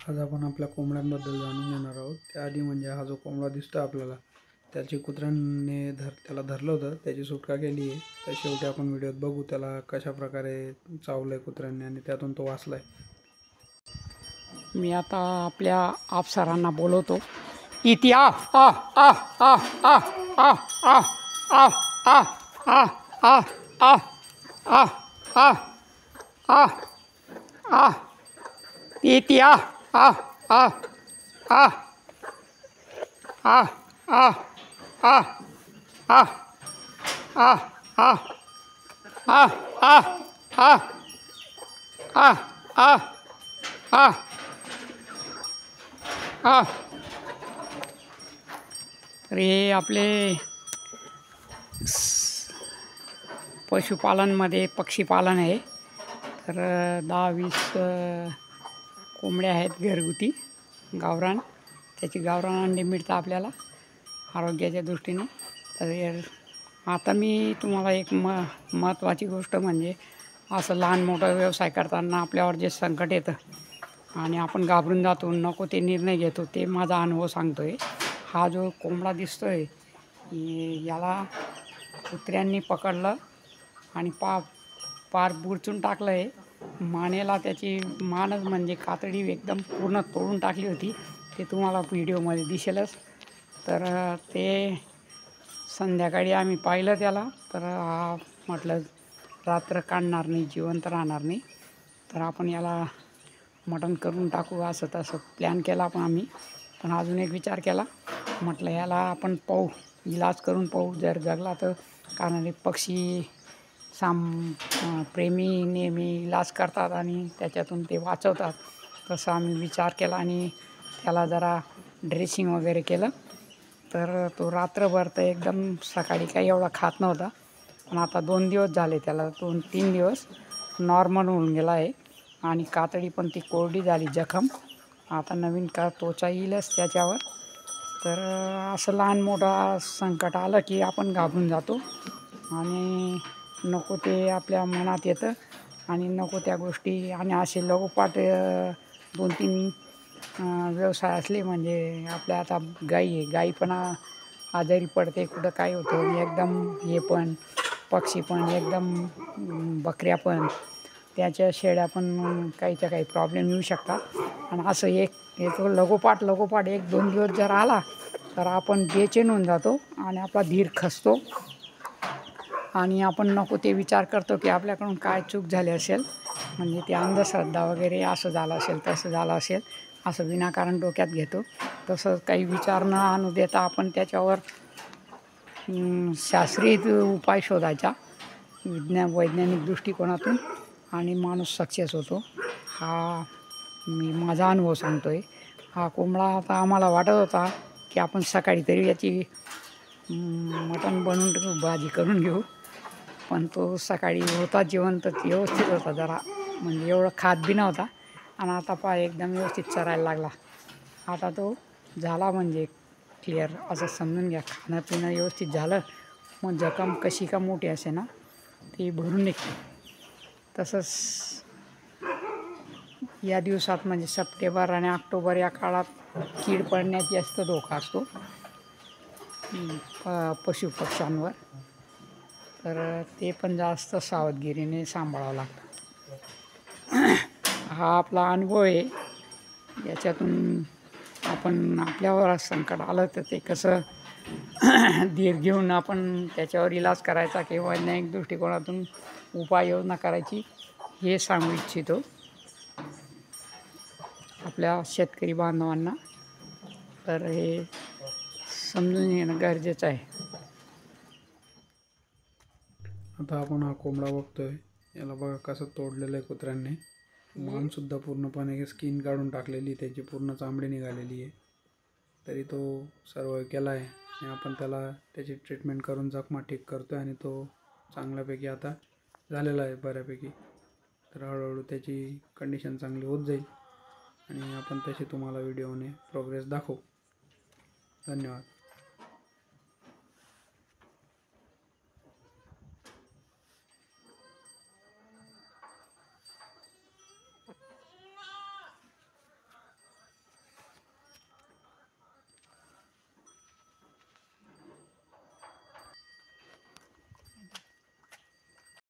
आज आपण आपल्या कोंबड्यांबद्दल जाणून घेणार आहोत। त्याआधी म्हणजे हा जो कोंबडा दिसतो आपल्याला, त्याची कुत्र्याने त्याला धरलं होतं, त्याची सुटका केली आहे। तर शेवटी आपण व्हिडिओत बघू त्याला कशा प्रकारे चावलं आहे कुत्र्यांनी आणि त्यातून तो वाचला आहे। मी आता आपल्या अफसरांना बोलवतो। इथे आ आ आ आ आ आ आ आ आ आ आ आ आ आ आ आ इथे आ आ आ आ आ आ आ आ आ आ आ आ आ आ आ आ तर हे आपले पशुपालनमध्ये पक्षीपालन आहे। तर 10-20 कोंबड्या आहेत घरगुती गावरान। त्याची गावरान अंडे मिळतात आपल्याला आरोग्याच्या दृष्टीने। तर आता मी तुम्हाला एक महत्त्वाची गोष्ट म्हणजे असं लहान मोठा व्यवसाय करताना आपल्यावर जे संकट येतं आणि आपण घाबरून जातो, नको ते निर्णय घेतो, ते माझा अनुभव सांगतो आहे। हा जो कोंबडा दिसतो आहे याला कुत्र्यांनी पकडलं आणि पार बुरचून टाकलं आहे। मानेला त्याची मानच म्हणजे कातडी एकदम पूर्ण तोडून टाकली होती, ते तुम्हाला व्हिडिओमध्ये दिसेलच। तर ते संध्याकाळी आम्ही पाहिलं त्याला, तर म्हटलं रात्र काढणार नाही, जिवंत राहणार नाही, तर आपण याला मटण करून टाकू, असं तसं प्लॅन केला आम्ही। पण अजून एक विचार केला, म्हटलं याला आपण पाहू, इलाज करून पाहू, जर जगला तर। कारण हे पक्षी प्रेमी नेहमी इलाज करतात आणि त्याच्यातून ते वाचवतात, तसं आम्ही विचार केला आणि त्याला जरा ड्रेसिंग वगैरे केलं। तर तो रात्रभर तर एकदम सकाळी काही एवढा खात नव्हता, पण आता 2 दिवस झाले त्याला, 2-3 दिवस नॉर्मल होऊन गेला आहे आणि कातडी पण ती कोरडी झाली जखम। आता नवीन त्वचा येईलच त्याच्यावर। तर असं लहान मोठा संकट आलं की आपण घाबरून जातो आणि नको ते आपल्या मनात येतं आणि नको त्या गोष्टी। आणि असे लगोपाठ 2-3 व्यवसाय असले म्हणजे आपल्या आता गाई आहे, गाई पण आजारी पडते, कुठं काय होतं एकदम, हे पण पक्षी पण एकदम, बकऱ्या पण, त्याच्या शेळ्या पण काहीच्या काही प्रॉब्लेम येऊ शकतात। आणि असं एक लगोपाठ 1-2 दिवस जर आला तर आपण बेचैन होऊन जातो आणि आपला धीर खचतो आणि आपण नको ते विचार करतो की आपल्याकडून काय चूक झाली असेल, म्हणजे ती अंधश्रद्धा वगैरे असं झालं असेल, तसं झालं असेल, असं विनाकारण डोक्यात घेतो। तसं काही विचार न आणू देता आपण त्याच्यावर शास्त्रीय उपाय शोधायचा वैज्ञानिक दृष्टिकोनातून, आणि माणूस सक्सेस होतो। हा मी माझा अनुभव सांगतो आहे। हा कोंबडा आता आम्हाला वाटत होता की आपण सकाळी तरी याची मटण बनवून भाजी करून घेऊ, पण तो सकाळी होता जिवंत, व्यवस्थित होता, जरा म्हणजे एवढं खात बी नव्हता, आणि आता एकदम व्यवस्थित चरायला लागला। आता तो झाला म्हणजे क्लिअर, असं समजून घ्या। खाणं पिणं व्यवस्थित झालं, मग जखम कशी का मोठी असे ना ती भरून निघते। तसंच या दिवसात म्हणजे सप्टेंबर आणि ऑक्टोबर या काळात कीड पडण्याचा जास्त धोका असतो पशुपक्ष्यांवर, तर ते पण जास्त सावधगिरीने सांभाळावं लागतं। हा आपला अनुभव आहे। याच्यातून आपण आपल्यावर संकट आलं तर ते कसं धीर घेऊन आपण त्याच्यावर इलाज करायचा किंवा वैज्ञानिक दृष्टिकोनातून उपाययोजना करायची, हे सांगू इच्छितो आपल्या शेतकरी बांधवांना। तर हे समजून घेणं गरजेचं आहे। आता आपण हा कोंबडा बघतोय, याला बघा कसं तोडलेलं आहे कुत्र्यांनी। मानसुद्धा पूर्णपणे स्किन काढून टाकलेली, त्याची पूर्ण चामडी निघालेली आहे, तरी तो सर्वाइव्ह केला आहे। आणि आपण त्याला त्याची ट्रीटमेंट करून जखमा ठीक करतो आहे आणि तो चांगल्यापैकी आता झालेला आहे बऱ्यापैकी। तर हळूहळू त्याची कंडिशन चांगली होत जाईल आणि आपण तशी तुम्हाला व्हिडिओने प्रोग्रेस दाखवू। धन्यवाद।